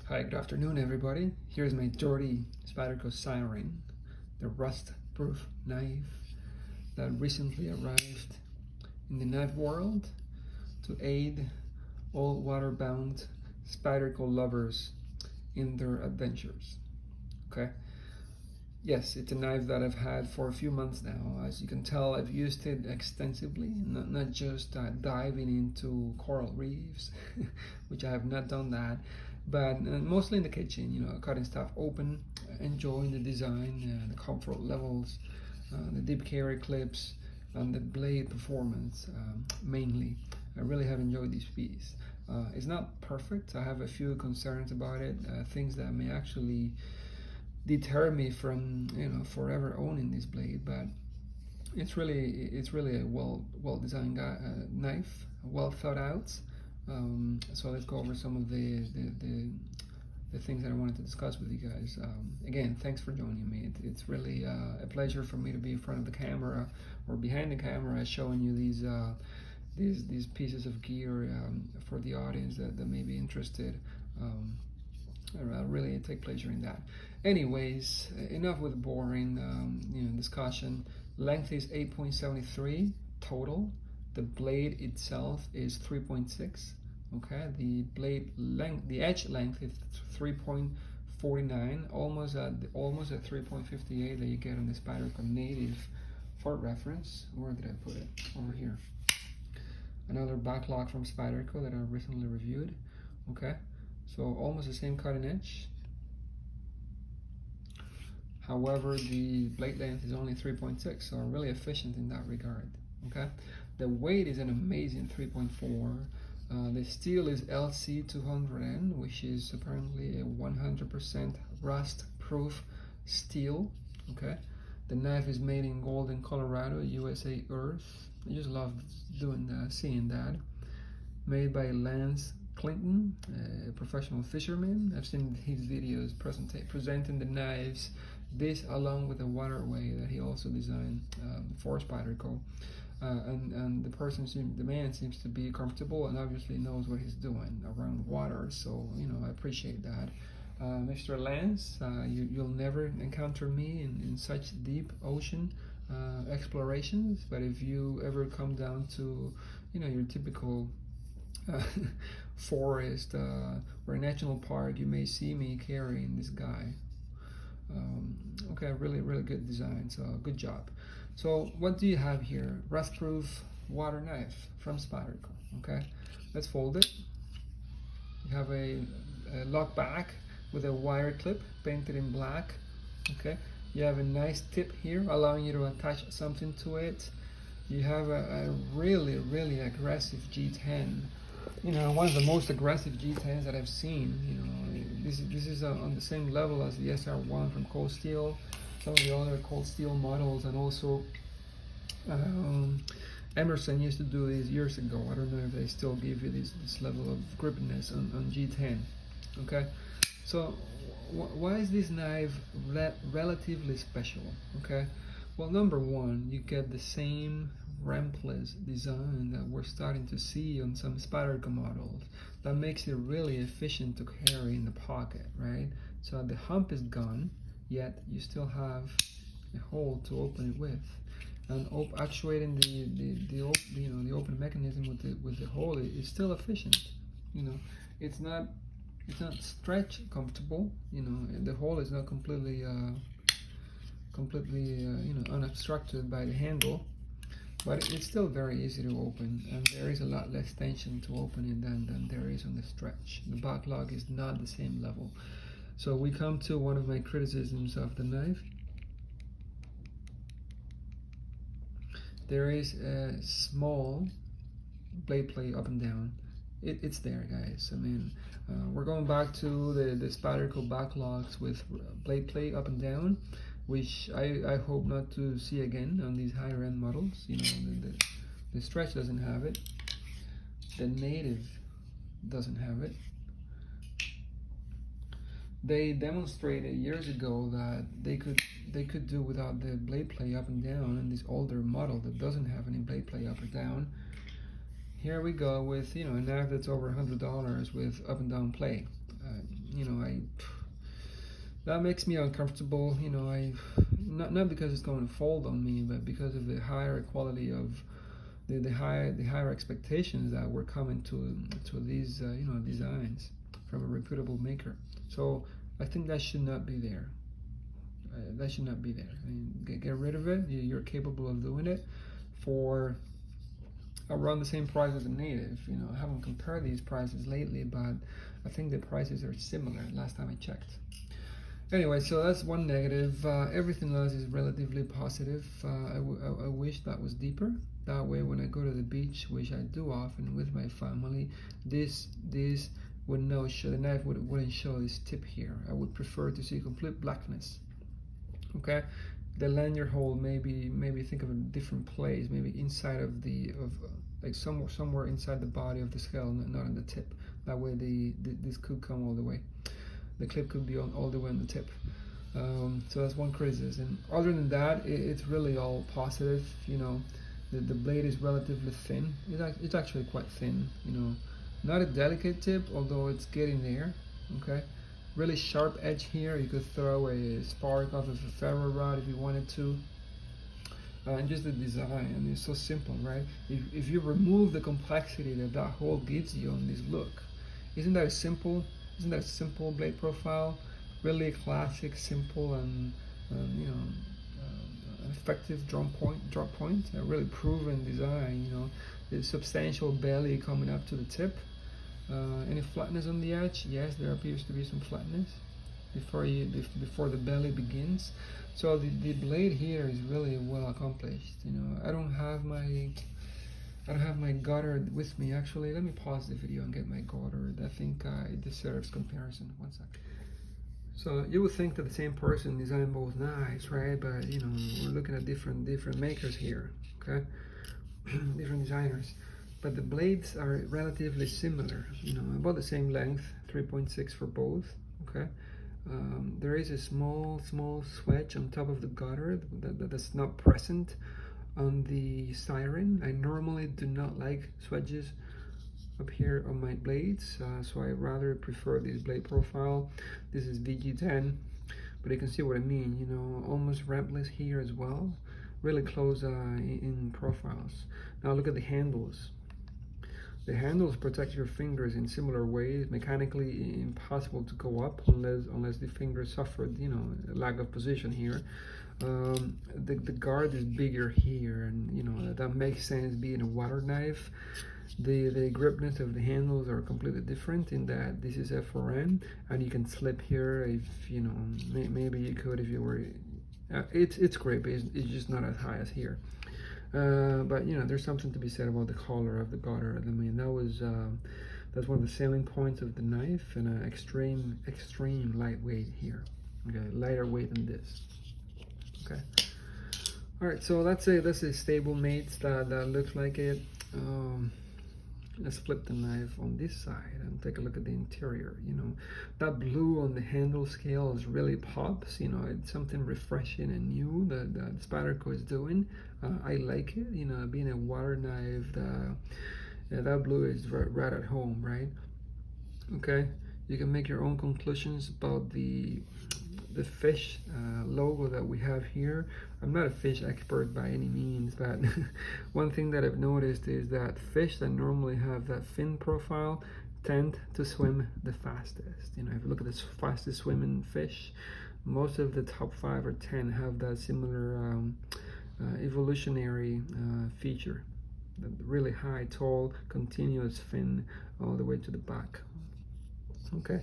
Hi, good afternoon everybody. Here's my dirty Spyderco Siren, the rust-proof knife that recently arrived in the knife world to aid all water-bound Spyderco lovers in their adventures. Okay? Yes, it's a knife that I've had for a few months now. As you can tell, I've used it extensively, not just diving into coral reefs, which I have not done that, but mostly in the kitchen, cutting stuff open, enjoying the design, the comfort levels, the deep carry clips, and the blade performance, mainly. I really have enjoyed this piece. It's not perfect. I have a few concerns about it, things that may actually deter me from forever owning this blade, but it's really a well designed knife, well thought out. So let's go over some of the things that I wanted to discuss with you guys. Again, thanks for joining me. It's really a pleasure for me to be in front of the camera or behind the camera showing you these pieces of gear for the audience that may be interested. I really take pleasure in that. Anyways, enough with boring discussion. Length is 8.73 total. The blade itself is 3.6. Okay, the blade length, the edge length is 3.49, almost at 3.58 that you get on the Spyderco native. For reference, where did I put it? Over here. Another backlog from Spyderco that I recently reviewed. Okay. So almost the same cutting edge. However, the blade length is only 3.6, so really efficient in that regard. Okay, the weight is an amazing 3.4. The steel is LC200N, which is apparently a 100% rust-proof steel. Okay, the knife is made in Golden, Colorado, USA Earth. I just love seeing that. Made by Lance Clinton, a professional fisherman. I've seen his videos presenting the knives, this along with a waterway that he also designed for Spyderco. And the man seems to be comfortable and obviously knows what he's doing around water, so I appreciate that. Mr. Lance, you'll never encounter me in such deep ocean explorations, but if you ever come down to your typical forest or a national park, you may see me carrying this guy. Okay, really good design, so good job. So what do you have here? Rust-proof water knife from Spyderco. Okay, let's fold it. You have a lock back with a wire clip painted in black. Okay, you have a nice tip here allowing you to attach something to it. You have a really aggressive G10. One of the most aggressive G10s that I've seen. This is on the same level as the SR1 from Cold Steel, some of the other Cold Steel models, and also Emerson used to do these years ago. I don't know if they still give you this level of gripness on G10. Okay, so why is this knife relatively special? Okay, well, number one, you get the same rampless design that we're starting to see on some Spyderco models. That makes it really efficient to carry in the pocket, right? So the hump is gone, yet you still have a hole to open it with, and actuating the open mechanism with the hole is still efficient. It's not stretch comfortable. The hole is not completely unobstructed by the handle, but it's still very easy to open, and there is a lot less tension to open it than there is on the stretch. The backlog is not the same level. So we come to one of my criticisms of the knife. There is a small blade play up and down. It's there, guys. I mean, we're going back to the Spyderco backlogs with blade play up and down, which I hope not to see again on these higher end models. The stretch doesn't have it. The native doesn't have it. They demonstrated years ago that they could do without the blade play up and down in this older model that doesn't have any blade play up or down. Here we go with a knife that's over $100 with up and down play. that makes me uncomfortable. Not because it's going to fold on me, but because of the higher quality of the higher expectations that were coming to these designs from a reputable maker. So I think that should not be there. That should not be there. I mean, get rid of it. You're capable of doing it for around the same price as the native. I haven't compared these prices lately, but I think the prices are similar last time I checked. Anyway, so that's one negative. Everything else is relatively positive. I wish that was deeper. That way, when I go to the beach, which I do often with my family, this would not show, the knife wouldn't show this tip here. I would prefer to see complete blackness. Okay, the lanyard hole, maybe think of a different place, maybe inside of like somewhere inside the body of the scale, not on the tip. That way, this could come all the way. The clip could be on all the way on the tip. So that's one criticism. Other than that, it's really all positive. The blade is relatively thin. It's actually quite thin. Not a delicate tip, although it's getting there. Okay, really sharp edge here. You could throw a spark off of a ferro rod if you wanted to. And just the design, and it's so simple, right? If you remove the complexity that hole gives you on this look, isn't that a simple blade profile? Really classic, simple, and an effective drop point. A really proven design. The substantial belly coming up to the tip. Any flatness on the edge? Yes, there appears to be some flatness before the belly begins. So the blade here is really well accomplished. I don't have my Goddard with me. Actually, let me pause the video and get my Goddard. I think it deserves comparison. One sec. So you would think that the same person designed both knives, right? But we're looking at different makers here, okay? Different designers. But the blades are relatively similar, about the same length, 3.6 for both, okay? There is a small swedge on top of the Goddard that's not present on the Siren. I normally do not like swedges up here on my blades, so I rather prefer this blade profile. This is VG10, but you can see what I mean, almost rampless here as well, really close in profiles. Now look at the handles. The handles protect your fingers in similar ways. Mechanically impossible to go up unless the fingers suffered, a lack of position here. The guard is bigger here, and that makes sense being a water knife. The gripness of the handles are completely different in that this is F4N, and you can slip here if maybe you could if you were. It's great, but it's just not as high as here. But there's something to be said about the color of the Goddard. I mean, that's one of the selling points of the knife, and extreme lightweight here. Okay, lighter weight than this. Okay. All right, so that's a stable mate that looks like it. Let's flip the knife on this side and take a look at the interior. That blue on the handle scale is really pops. It's something refreshing and new that Spyderco is doing. I like it. Being a water knife, that blue is right at home, right? Okay, you can make your own conclusions about the fish logo that we have here. I'm not a fish expert by any means, but one thing that I've noticed is that fish that normally have that fin profile tend to swim the fastest. If you look at the fastest swimming fish, most of the top 5 or 10 have that similar evolutionary feature. The really high, tall, continuous fin all the way to the back. Okay,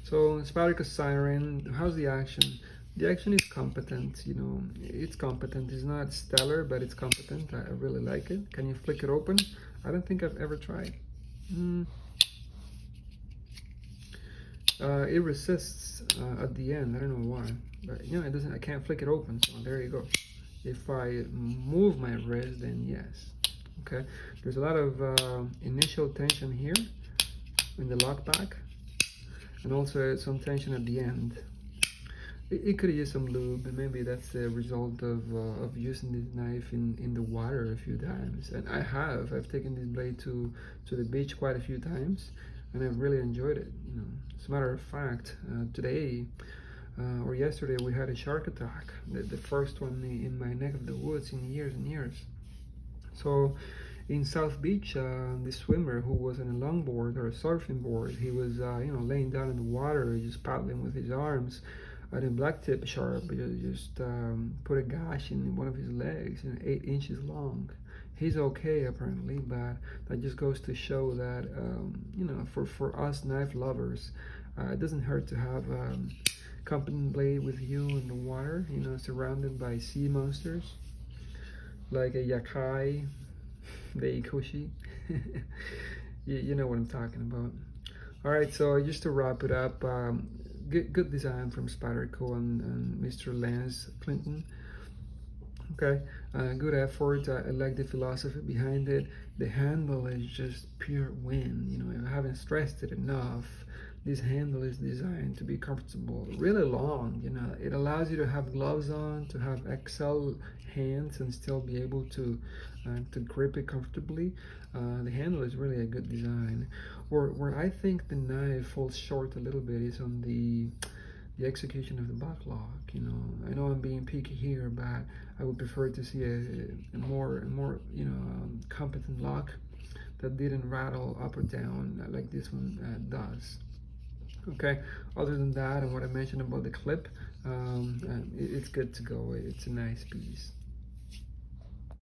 so Spyderco Siren, how's the action? The action is competent, it's competent. It's not stellar, but it's competent. I really like it. Can you flick it open? I don't think I've ever tried. It resists at the end. I don't know why, but it doesn't. I can't flick it open. So there you go. If I move my wrist, then yes. Okay. There's a lot of initial tension here in the lockback, and also some tension at the end. It could use some lube, and maybe that's the result of using this knife in the water a few times. And I've taken this blade to the beach quite a few times. and I've really enjoyed it. As a matter of fact, today or yesterday we had a shark attack, the first one in my neck of the woods in years and years. So in South Beach, the swimmer who was on a longboard or a surfing board, he was laying down in the water, just paddling with his arms. And a blacktip shark just put a gash in one of his legs, 8 inches long. He's okay apparently, but that just goes to show that for us knife lovers, it doesn't hurt to have company blade with you in the water, surrounded by sea monsters like a yakai, the ikoshi. you know what I'm talking about. All right, so just to wrap it up, good design from Spyderco and Mr. Lance Clinton. Okay, good effort. I like the philosophy behind it. The handle is just pure win. I haven't stressed it enough. This handle is designed to be comfortable, really long. It allows you to have gloves on, to have XL hands, and still be able to grip it comfortably. The handle is really a good design. Where I think the knife falls short a little bit is on the execution of the butt lock. I know I'm being picky here, but I would prefer to see a more competent lock that didn't rattle up or down like this one does. Okay, other than that and what I mentioned about the clip, it's good to go. It's a nice piece.